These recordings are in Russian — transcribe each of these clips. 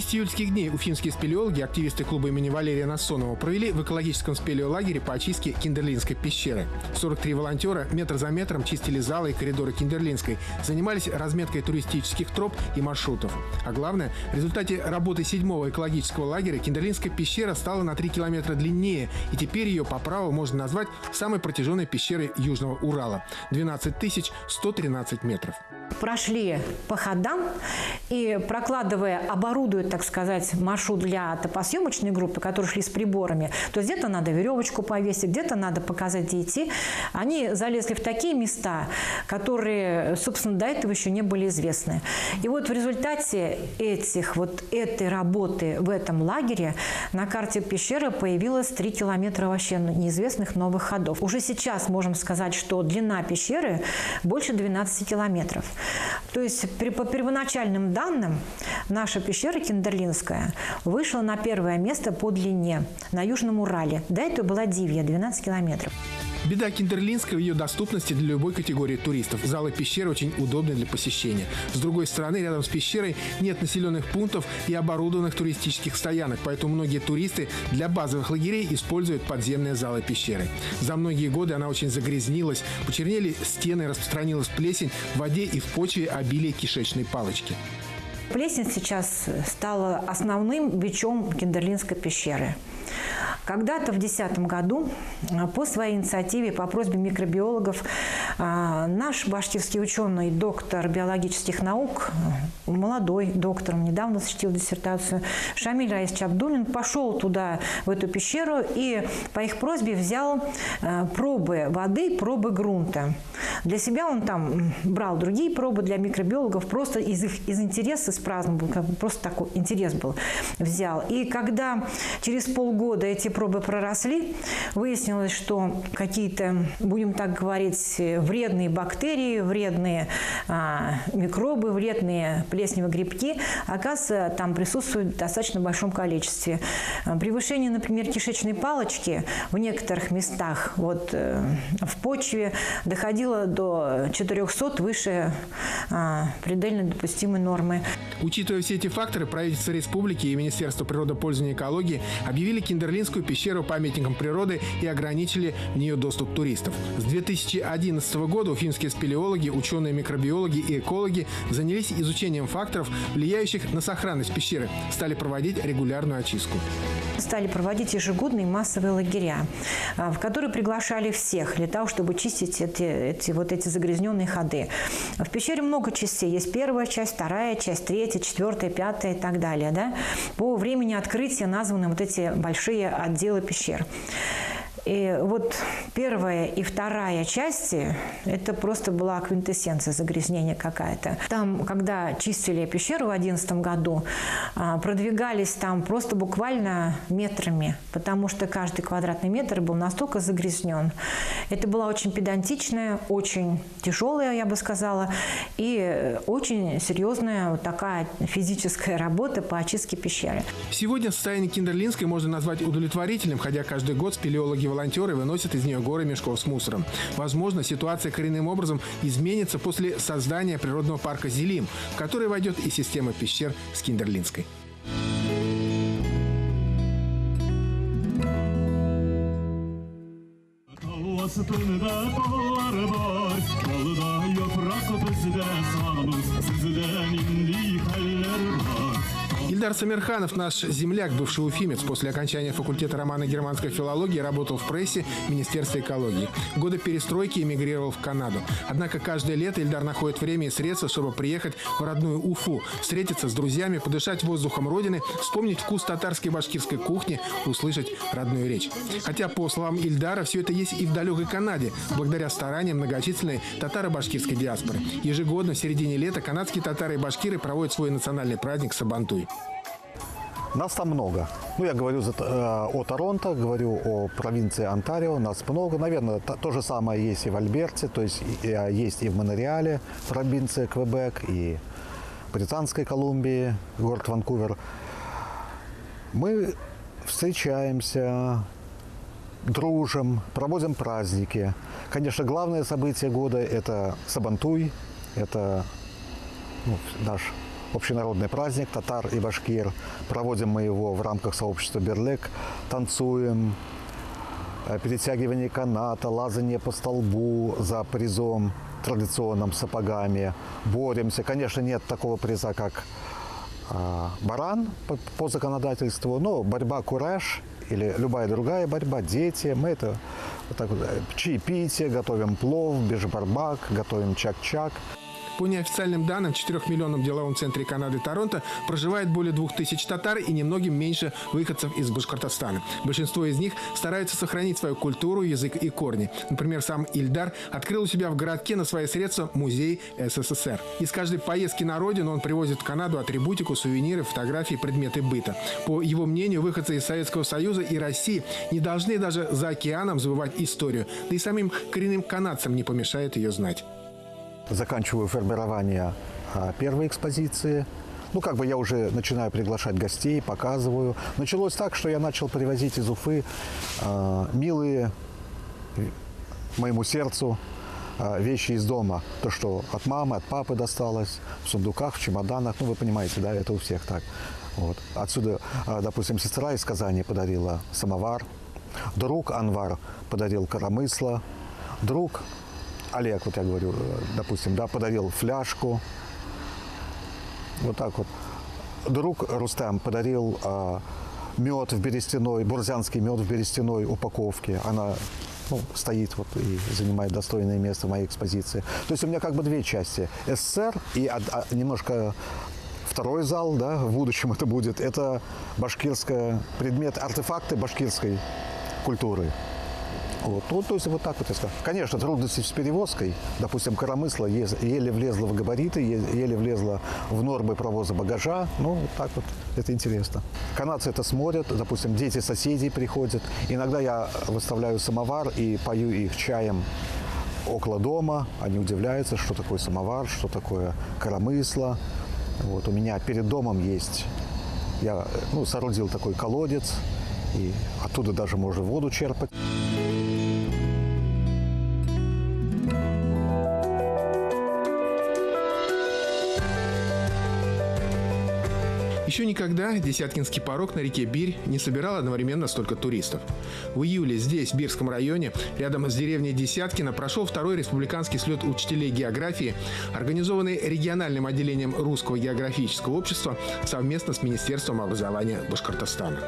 10 июльских дней уфимские спелеологи, активисты клуба имени Валерия Нассонова, провели в экологическом спелеолагере по очистке Киндерлинской пещеры. 43 волонтера метр за метром чистили залы и коридоры Киндерлинской, занимались разметкой туристических троп и маршрутов. А главное, в результате работы 7-го экологического лагеря Киндерлинская пещера стала на 3 километра длиннее, и теперь ее по праву можно назвать самой протяженной пещерой Южного Урала – 12 113 метров. Прошли по ходам и, прокладывая, оборудуя, так сказать, маршрут для топосъемочной группы, которые шли с приборами, то есть где-то надо веревочку повесить, где-то надо показать, где идти. Они залезли в такие места, которые, собственно, до этого еще не были известны. И вот в результате этой работы в этом лагере на карте пещеры появилось 3 километра вообще неизвестных новых ходов. Уже сейчас можем сказать, что длина пещеры больше 12 километров. То есть по первоначальным данным наша пещера Киндерлинская вышла на первое место по длине на Южном Урале. До этого была Дивья, 12 километров. Беда Киндерлинской в ее доступности для любой категории туристов. Залы пещеры очень удобны для посещения. С другой стороны, рядом с пещерой нет населенных пунктов и оборудованных туристических стоянок, поэтому многие туристы для базовых лагерей используют подземные залы пещеры. За многие годы она очень загрязнилась, почернели стены, распространилась плесень, в воде и в почве обилие кишечной палочки. Плесень сейчас стала основным бичом Киндерлинской пещеры. Когда-то в 2010 году по своей инициативе, по просьбе микробиологов, наш башкирский ученый, доктор биологических наук, молодой доктор, недавно защитил диссертацию, Шамиль Раисович Абдуллин, пошел туда, в эту пещеру, и по их просьбе взял пробы воды, пробы грунта. Для себя он там брал другие пробы для микробиологов, просто из интереса, из праздного, просто такой интерес был, взял. И когда через полгода эти пробы проросли, выяснилось, что какие-то, будем так говорить, вредные бактерии, вредные микробы, вредные плесневые грибки, оказывается, там присутствуют в достаточно большом количестве. Превышение, например, кишечной палочки в некоторых местах в почве доходило до 400 выше предельно допустимой нормы. Учитывая все эти факторы, правительство республики и Министерство природопользования и экологии объявили Киндерлинскую пещеру памятником природы и ограничили в нее доступ туристов. С 2011 года уфимские спелеологи, ученые микробиологи и экологи занялись изучением факторов, влияющих на сохранность пещеры, стали проводить регулярную очистку. Стали проводить ежегодные массовые лагеря, в которые приглашали всех для того, чтобы чистить эти загрязненные ходы. В пещере много частей. Есть первая часть, вторая часть, третья, четвертая, пятая и так далее. Да? По времени открытия названы эти большие отделы пещер. И вот первая и вторая части – это просто была квинтэссенция загрязнения какая-то. Там, когда чистили пещеру в 2011 году, продвигались там просто буквально метрами, потому что каждый квадратный метр был настолько загрязнен. Это была очень педантичная, очень тяжелая, я бы сказала, и очень серьезная такая физическая работа по очистке пещеры. Сегодня состояние Киндерлинской можно назвать удовлетворительным, хотя каждый год спелеологи-волонтеры выносят из нее горы мешков с мусором. Возможно, ситуация коренным образом изменится после создания природного парка Зелим, в который войдет и система пещер с Киндерлинской. Ильдар Самирханов, наш земляк, бывший уфимец, после окончания факультета романо-германской филологии работал в прессе Министерства экологии. В годы перестройки эмигрировал в Канаду. Однако каждое лето Ильдар находит время и средства, чтобы приехать в родную Уфу, встретиться с друзьями, подышать воздухом родины, вспомнить вкус татарской и башкирской кухни, услышать родную речь. Хотя, по словам Ильдара, все это есть и в далекой Канаде, благодаря стараниям многочисленной татаро-башкирской диаспоры. Ежегодно в середине лета канадские татары и башкиры проводят свой национальный праздник Сабантуй. Нас там много. Я говорю о Торонто, говорю о провинции Онтарио. Нас много. Наверное, то же самое есть и в Альберте, то есть есть и в Монреале, провинция Квебек, и в Британской Колумбии, город Ванкувер. Мы встречаемся, дружим, проводим праздники. Конечно, главное событие года – это Сабантуй, это наш общенародный праздник татар и башкир. Проводим мы его в рамках сообщества «Берлек». Танцуем, перетягивание каната, лазание по столбу за призом традиционным сапогами. Боремся. Конечно, нет такого приза, как баран по законодательству, но борьба кураж или любая другая борьба, дети, мы это вот так вот, чаепитие, готовим плов, бешбарбак, готовим чак-чак. По неофициальным данным, в 4-миллионном деловом центре Канады Торонто проживает более 2000 татар и немногим меньше выходцев из Башкортостана. Большинство из них стараются сохранить свою культуру, язык и корни. Например, сам Ильдар открыл у себя в городке на свои средства музей СССР. Из каждой поездки на родину он привозит в Канаду атрибутику, сувениры, фотографии, предметы быта. По его мнению, выходцы из Советского Союза и России не должны даже за океаном забывать историю. Да и самим коренным канадцам не помешает ее знать. Заканчиваю формирование первой экспозиции. Ну, как бы я уже начинаю приглашать гостей, показываю. Началось так, что я начал привозить из Уфы милые моему сердцу вещи из дома. То, что от мамы, от папы досталось, в сундуках, в чемоданах. Ну, вы понимаете, да, это у всех так. Вот. Отсюда, допустим, сестра из Казани подарила самовар. Друг Анвар подарил коромысло. Друг Олег, вот я говорю, допустим, да, подарил фляжку. Вот так вот. Друг Рустам подарил мед в берестяной, бурзянский мед в берестяной упаковке. Она стоит вот и занимает достойное место в моей экспозиции. То есть у меня как бы две части. СССР и немножко второй зал, да, в будущем это будет. Это башкирская предмет, артефакты башкирской культуры. Вот. Ну, то есть вот так вот я скажу. Конечно, трудности с перевозкой. Допустим, коромысло еле влезло в габариты, еле влезло в нормы провоза багажа. Ну, вот так вот. Это интересно. Канадцы это смотрят. Допустим, дети соседей приходят. Иногда я выставляю самовар и пою их чаем около дома. Они удивляются, что такое самовар, что такое коромысло. Вот. У меня перед домом есть... Я соорудил такой колодец. И оттуда даже можно воду черпать. Еще никогда Десяткинский порог на реке Бирь не собирал одновременно столько туристов. В июле здесь, в Бирском районе, рядом с деревней Десяткино, прошел второй республиканский слет учителей географии, организованный региональным отделением Русского географического общества совместно с Министерством образования Башкортостана.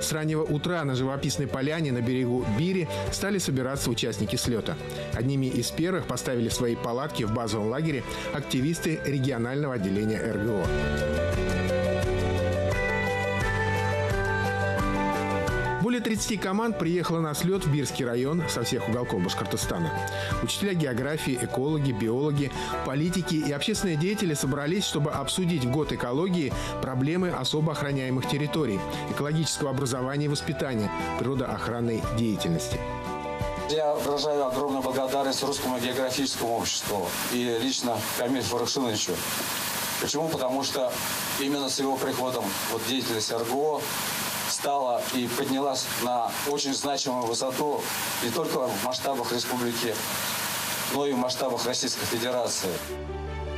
С раннего утра на живописной поляне на берегу Бири стали собираться участники слета. Одними из первых поставили свои палатки в базовом лагере активисты регионального отделения РГО. Более 30 команд приехало на слет в Бирский район со всех уголков Башкортостана. Учителя географии, экологи, биологи, политики и общественные деятели собрались, чтобы обсудить в год экологии проблемы особо охраняемых территорий, экологического образования и воспитания, природоохранной деятельности. Я выражаю огромную благодарность Русскому географическому обществу и лично Камилю Фарахшиновичу. Почему? Потому что именно с его приходом деятельность РГО стала и поднялась на очень значимую высоту не только в масштабах республики, но и в масштабах Российской Федерации.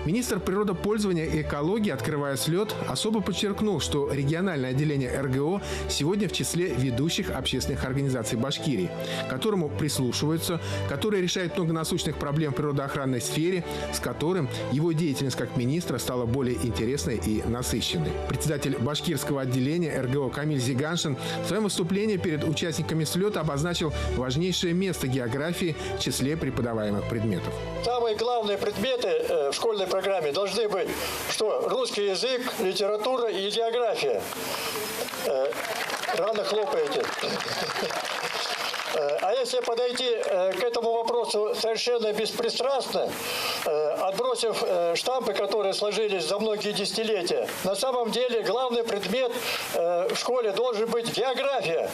Министр природопользования и экологии, открывая слет, особо подчеркнул, что региональное отделение РГО сегодня в числе ведущих общественных организаций Башкирии, к которому прислушиваются, который решает много насущных проблем в природоохранной сфере, с которым его деятельность как министра стала более интересной и насыщенной. Председатель башкирского отделения РГО Камиль Зиганшин в своем выступлении перед участниками слета обозначил важнейшее место географии в числе преподаваемых предметов. Самые главные предметы в школьной программе должны быть, что русский язык, литература и география. Рано хлопаете. А если подойти к этому вопросу совершенно беспристрастно, отбросив штампы, которые сложились за многие десятилетия, на самом деле главный предмет в школе должен быть география.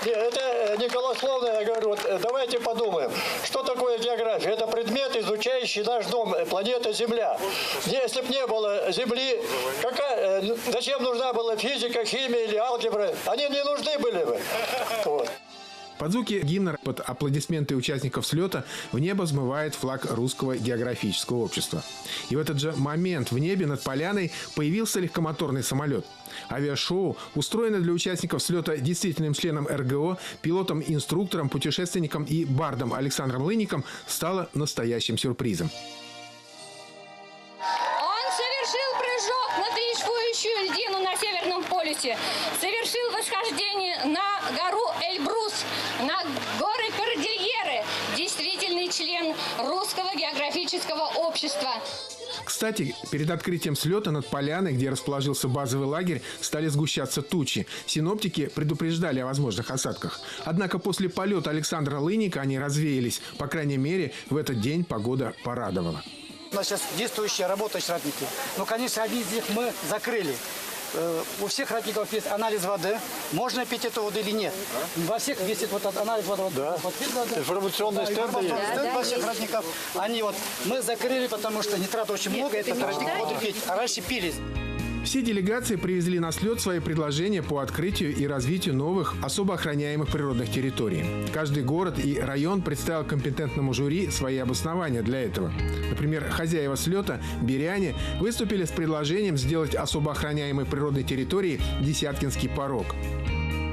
Нет, это не голословно, я говорю, давайте подумаем, что такое география? Это предмет, изучающий наш дом, планета Земля. Если бы не было Земли, зачем нужна была физика, химия или алгебра? Они не нужны были бы. Вот. Под звуки гимна, под аплодисменты участников слета в небо взмывает флаг Русского географического общества. И в этот же момент в небе над поляной появился легкомоторный самолет. Авиашоу устроено для участников слета действительным членом РГО, пилотом, инструктором, путешественником и бардом Александром Лынником стало настоящим сюрпризом. На дрейфующую льдину на Северном полюсе, совершил восхождение на гору Эльбрус, на горы Кордильеры, действительный член Русского географического общества. Кстати, перед открытием слета над поляной, где расположился базовый лагерь, стали сгущаться тучи. Синоптики предупреждали о возможных осадках. Однако после полета Александра Лынника они развеялись. По крайней мере, в этот день погода порадовала. У нас сейчас действующие работают ратники. Но, конечно, одни из них мы закрыли. У всех ратников есть анализ воды. Можно пить эту воду или нет. Во всех висит вот анализ воды. Да. Информационные стенды есть. Во всех ратников. Они вот мы закрыли, потому что нитрата очень много. Это ратник воду пить. А раньше пили. Все делегации привезли на слет свои предложения по открытию и развитию новых, особо охраняемых природных территорий. Каждый город и район представил компетентному жюри свои обоснования для этого. Например, хозяева слета, биряне, выступили с предложением сделать особо охраняемой природной территорией Десяткинский порог.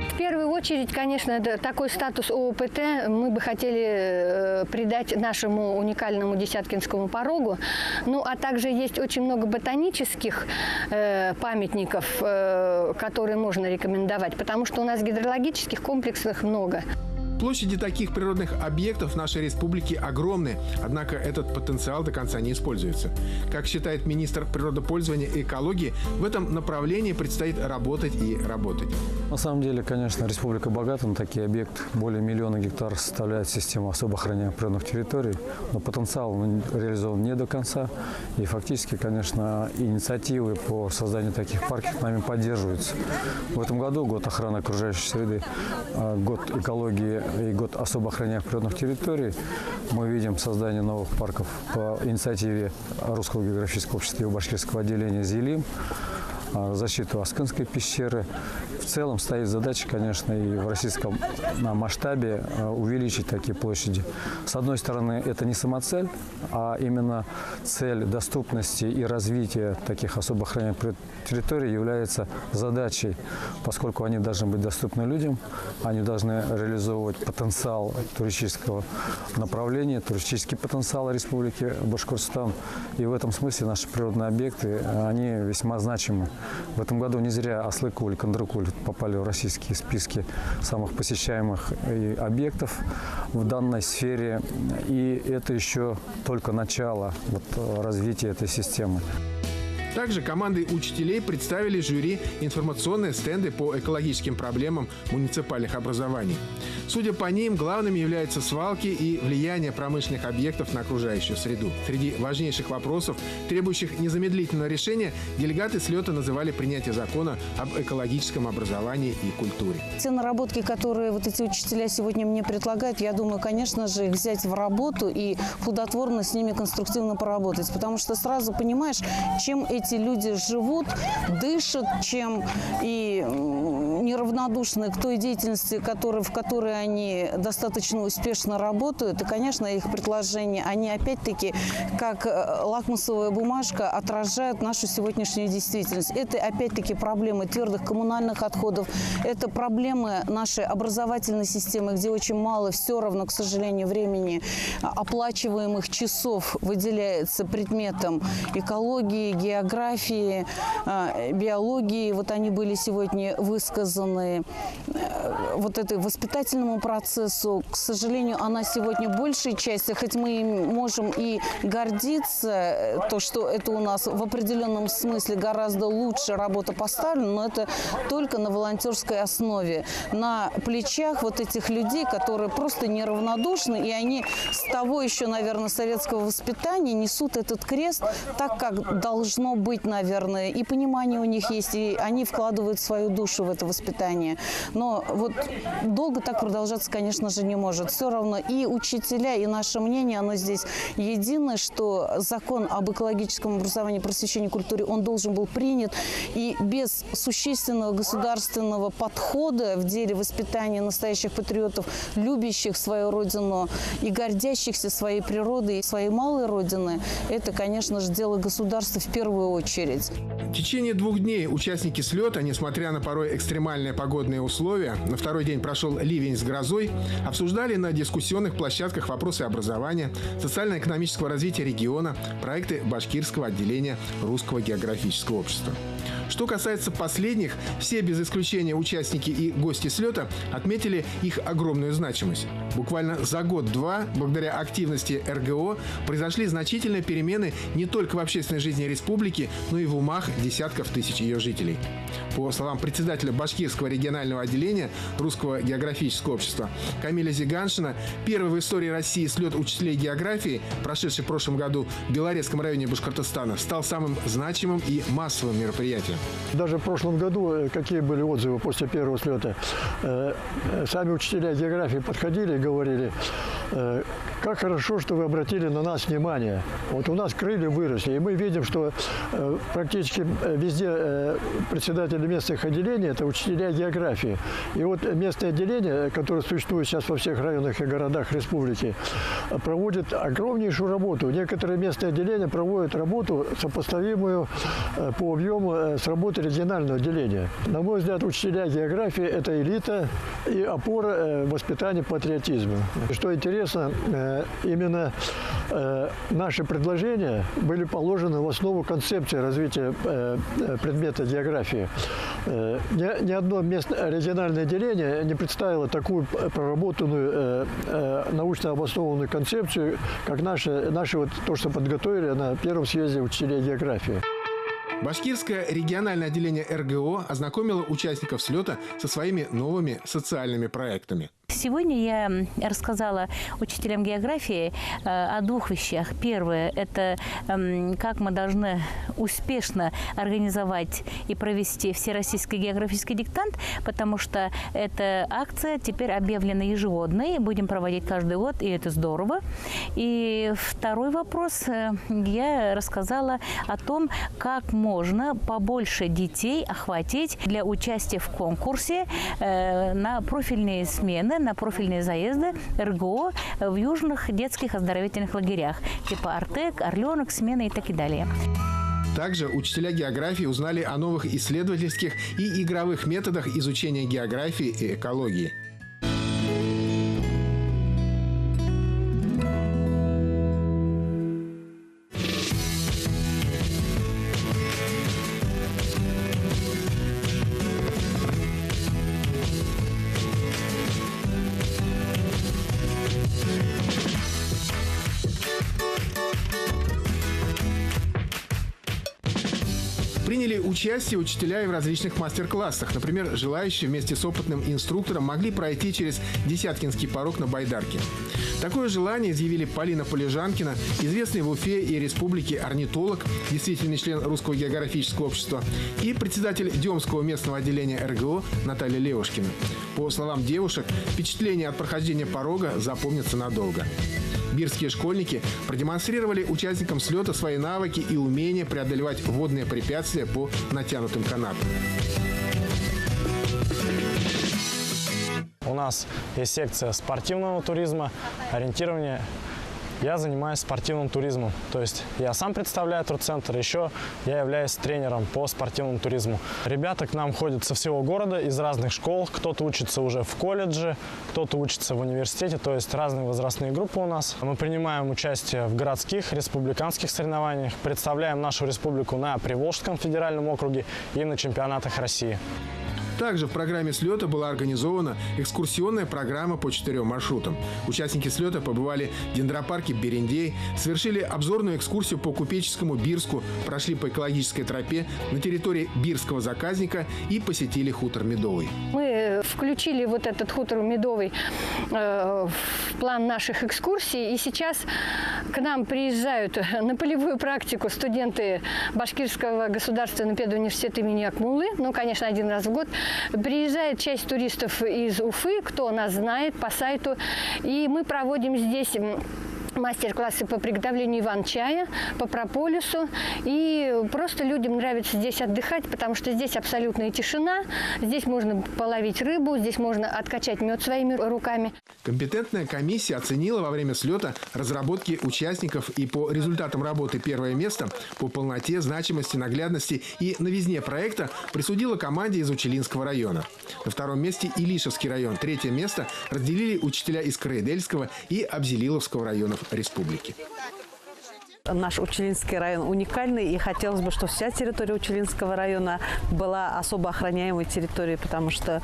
В первую очередь, конечно, такой статус ООПТ мы бы хотели придать нашему уникальному Десяткинскому порогу. Ну, а также есть очень много ботанических памятников, которые можно рекомендовать, потому что у нас гидрологических комплексов много. Площади таких природных объектов в нашей республике огромны, однако этот потенциал до конца не используется. Как считает министр природопользования и экологии, в этом направлении предстоит работать и работать. На самом деле, конечно, республика богата на такие объекты. Более 1 миллиона гектаров составляет система особо охраняемых природных территорий, но потенциал реализован не до конца. И фактически, конечно, инициативы по созданию таких парков нами поддерживаются. В этом году год охраны окружающей среды, год экологии и год особо охраняемых природных территорий. Мы видим создание новых парков по инициативе Русского географического общества и башкирского отделения «Зелим», защиту Аскынской пещеры. В целом стоит задача, конечно, и в российском масштабе увеличить такие площади. С одной стороны, это не самоцель, а именно цель доступности и развития таких особо охраняемых территорий является задачей, поскольку они должны быть доступны людям, они должны реализовывать потенциал туристического направления, туристический потенциал Республики Башкортостан. И в этом смысле наши природные объекты, они весьма значимы. В этом году не зря Аслыкуль и Кандрыкуль попали в российские списки самых посещаемых объектов в данной сфере. И это еще только начало развития этой системы. Также командой учителей представили жюри информационные стенды по экологическим проблемам муниципальных образований. Судя по ним, главными являются свалки и влияние промышленных объектов на окружающую среду. Среди важнейших вопросов, требующих незамедлительного решения, делегаты слета называли принятие закона об экологическом образовании и культуре. Те наработки, которые эти учителя сегодня мне предлагают, я думаю, конечно же, их взять в работу и плодотворно с ними конструктивно поработать. Потому что сразу понимаешь, чем эти люди живут, дышат, чем и неравнодушны к той деятельности, в которой они достаточно успешно работают. И, конечно, их предложения, они опять-таки, как лакмусовая бумажка, отражают нашу сегодняшнюю действительность. Это, опять-таки, проблемы твердых коммунальных отходов, это проблемы нашей образовательной системы, где очень мало все равно, к сожалению, времени оплачиваемых часов выделяется предметам экологии, географии, биологии. Вот они были сегодня высказаны этой воспитательному процессу. К сожалению, она сегодня большей части, хоть мы можем и гордиться, то, что это у нас в определенном смысле гораздо лучше работа поставлена, но это только на волонтерской основе, на плечах этих людей, которые просто неравнодушны, и они с того еще, наверное, советского воспитания несут этот крест так, как должно быть, наверное, и понимание у них есть, и они вкладывают свою душу в это воспитание. воспитания. Но вот долго так продолжаться, конечно же, не может. Все равно и учителя, и наше мнение, оно здесь единое, что закон об экологическом образовании, просвещении, культуре, он должен был принят. И без существенного государственного подхода в деле воспитания настоящих патриотов, любящих свою родину и гордящихся своей природой и своей малой родины, это, конечно же, дело государства в первую очередь. В течение 2 дней участники слета, несмотря на порой экстремальные погодные условия, на второй день прошел ливень с грозой, обсуждали на дискуссионных площадках вопросы образования, социально-экономического развития региона, проекты башкирского отделения Русского географического общества. Что касается последних, все без исключения участники и гости слета отметили их огромную значимость. Буквально за год-два, благодаря активности РГО, произошли значительные перемены не только в общественной жизни республики, но и в умах десятков тысяч ее жителей. По словам председателя Башкирского регионального отделения Русского географического общества Камиля Зиганшина, первый в истории России слет учителей географии, прошедший в прошлом году в Белорецком районе Башкортостана, стал самым значимым и массовым мероприятием. Даже в прошлом году, какие были отзывы после первого слета, сами учителя географии подходили и говорили: как хорошо, что вы обратили на нас внимание. Вот у нас крылья выросли, и мы видим, что практически везде председатели местных отделений – это учителя географии. И вот местное отделение, которое существует сейчас во всех районах и городах республики, проводит огромнейшую работу. Некоторые местные отделения проводят работу, сопоставимую по объему с работой регионального отделения. На мой взгляд, учителя географии – это элита и опора воспитания патриотизма. Что интересно, именно наши предложения были положены в основу концепции развития предмета географии. Ни одно региональное отделение не представило такую проработанную, научно обоснованную концепцию, как наши вот то, что подготовили на первом съезде учителей географии. Башкирское региональное отделение РГО ознакомило участников слета со своими новыми социальными проектами. Сегодня я рассказала учителям географии о 2 вещах. Первое – это как мы должны успешно организовать и провести всероссийский географический диктант, потому что эта акция теперь объявлена ежегодной, будем проводить каждый год, и это здорово. И второй вопрос – я рассказала о том, как можно побольше детей охватить для участия в конкурсе на профильные смены, на профильные заезды РГО в южных детских оздоровительных лагерях, типа Артек, Орленок, Смена и так и далее. Также учителя географии узнали о новых исследовательских и игровых методах изучения географии и экологии. Приняли участие учителя и в различных мастер-классах. Например, желающие вместе с опытным инструктором могли пройти через Десяткинский порог на байдарке. Такое желание изъявили Полина Полежанкина, известный в Уфе и республике орнитолог, действительный член Русского географического общества, и председатель Демского местного отделения РГО Наталья Левушкина. По словам девушек, впечатление от прохождения порога запомнится надолго. Бирские школьники продемонстрировали участникам слета свои навыки и умения преодолевать водные препятствия по натянутым канатам. У нас есть секция спортивного туризма, ориентирование. Я занимаюсь спортивным туризмом, то есть я сам представляю турцентр, еще я являюсь тренером по спортивному туризму. Ребята к нам ходят со всего города, из разных школ, кто-то учится уже в колледже, кто-то учится в университете, то есть разные возрастные группы у нас. Мы принимаем участие в городских, республиканских соревнованиях, представляем нашу республику на Приволжском федеральном округе и на чемпионатах России. Также в программе слета была организована экскурсионная программа по 4 маршрутам. Участники слета побывали в дендропарке Берендей, совершили обзорную экскурсию по купеческому Бирску, прошли по экологической тропе на территории Бирского заказника и посетили хутор Медовый. Мы включили вот этот хутор Медовый в план наших экскурсий, и сейчас к нам приезжают на полевую практику студенты Башкирского государственного педуниверситета имени Акмуллы, ну, конечно, 1 раз в год. Приезжает часть туристов из Уфы, кто нас знает по сайту. И мы проводим здесь мастер-классы по приготовлению иван-чая, по прополису. И просто людям нравится здесь отдыхать, потому что здесь абсолютная тишина. Здесь можно половить рыбу, здесь можно откачать мед своими руками. Компетентная комиссия оценила во время слета разработки участников и по результатам работы первое место по полноте, значимости, наглядности и новизне проекта присудила команде из Учелинского района. На втором месте Илишевский район. Третье место разделили учителя из Краедельского и Абзелиловского районов республики. Наш Учелинский район уникальный, и хотелось бы, чтобы вся территория Учелинского района была особо охраняемой территорией, потому что,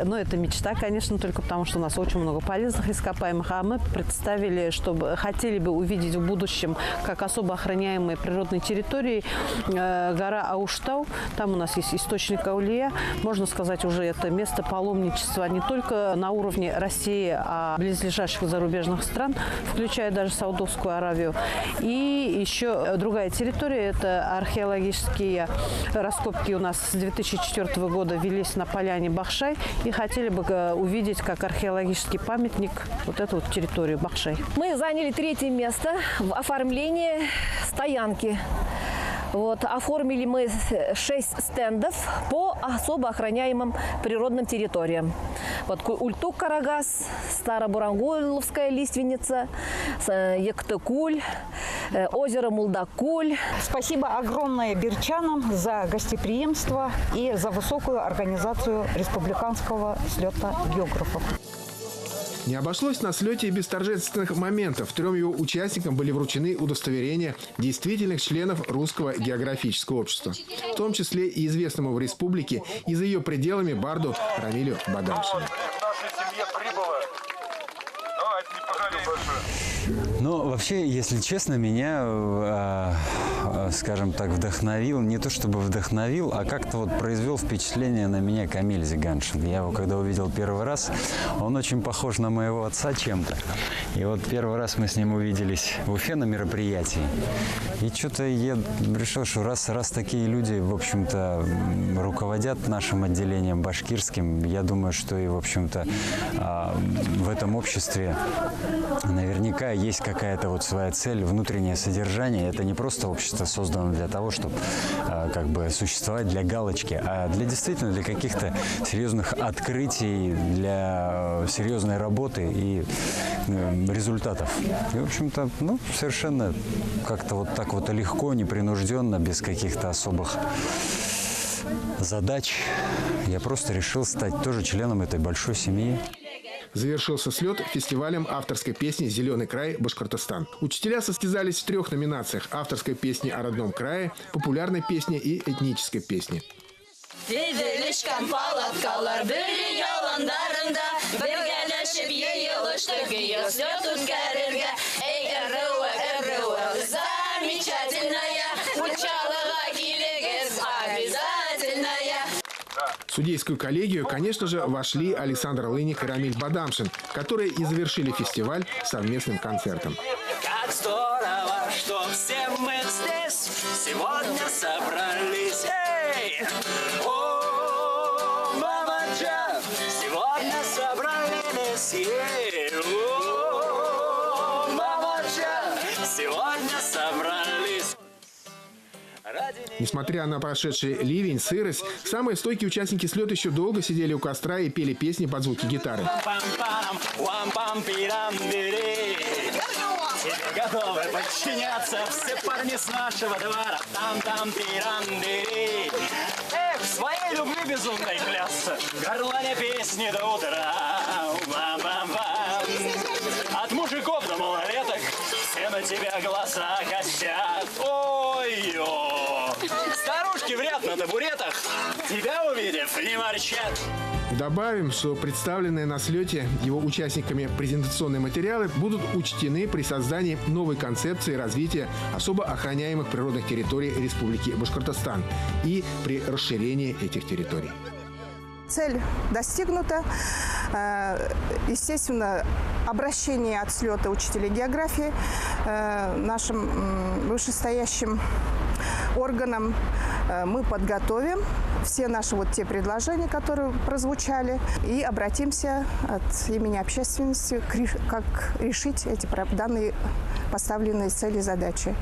ну, это мечта, конечно, только потому что у нас очень много полезных ископаемых, а мы представили, чтобы хотели бы увидеть в будущем, как особо охраняемые природные территории, гора Ауштау, там у нас есть источник Аулия, можно сказать, уже это место паломничества не только на уровне России, а близлежащих зарубежных стран, включая даже Саудовскую Аравию. И еще другая территория – это археологические раскопки у нас с 2004 года велись на поляне Бахшай. И хотели бы увидеть, как археологический памятник, вот эту вот территорию Бахшай. Мы заняли третье место в оформлении стоянки. Вот, оформили мы 6 стендов по особо охраняемым природным территориям. Вот Ультук-Карагас, Старобурангуйловская лиственница, Ектыкуль, озеро Мулдакуль. Спасибо огромное берчанам за гостеприимство и за высокую организацию республиканского слета географов. Не обошлось на слете и без торжественных моментов. 3 его участникам были вручены удостоверения действительных членов Русского географического общества, в том числе и известному в республике и за ее пределами барду Рамилю Бадамшину. Но вообще, если честно, меня, скажем так, вдохновил, не то чтобы вдохновил, а как-то вот произвел впечатление на меня Камиль Зиганшин. Я его когда увидел первый раз, он очень похож на моего отца чем-то. И вот первый раз мы с ним увиделись в Уфе на мероприятии. И что-то я решил, что раз такие люди, в общем-то, руководят нашим отделением башкирским, я думаю, что и, в общем-то, в этом обществе наверняка есть какая-то вот своя цель, внутреннее содержание. Это не просто общество создано для того, чтобы как бы существовать для галочки, а действительно для каких-то серьезных открытий, для серьезной работы и результатов. И, в общем-то, ну, совершенно как-то вот так вот легко, непринужденно, без каких-то особых задач я просто решил стать тоже членом этой большой семьи. Завершился слет фестивалем авторской песни «Зеленый край. Башкортостан». Учителя состязались в 3 номинациях – авторской песни о родном крае, популярной песне и этнической песне. В судейскую коллегию, конечно же, вошли Александр Лыник и Рамиль Бадамшин, которые и завершили фестиваль совместным концертом. Как здорово, что все мы здесь сегодня собрались. Эй! О, мамаджа, сегодня собрались. Эй! О, мамаджа, сегодня собрались. Несмотря на прошедший ливень, сырость, самые стойкие участники слета еще долго сидели у костра и пели песни под звуки гитары. Тебе готовы подчиняться все парни с нашего двора. Там-там-пирам-дири. Эх, в своей любви безумной клясться. Горланя песни до утра. Бам-бам-бам. От мужиков до малолеток все на тебя глаза косят. Ой-ё. Старушки в ряд на табуретах, тебя увидев, не ворчат. Добавим, что представленные на слете его участниками презентационные материалы будут учтены при создании новой концепции развития особо охраняемых природных территорий Республики Башкортостан и при расширении этих территорий. Цель достигнута. Естественно, обращение от слета учителей географии нашим вышестоящим органам мы подготовим все наши вот те предложения, которые прозвучали, и обратимся от имени общественности, как решить эти данные поставленные цели и задачи.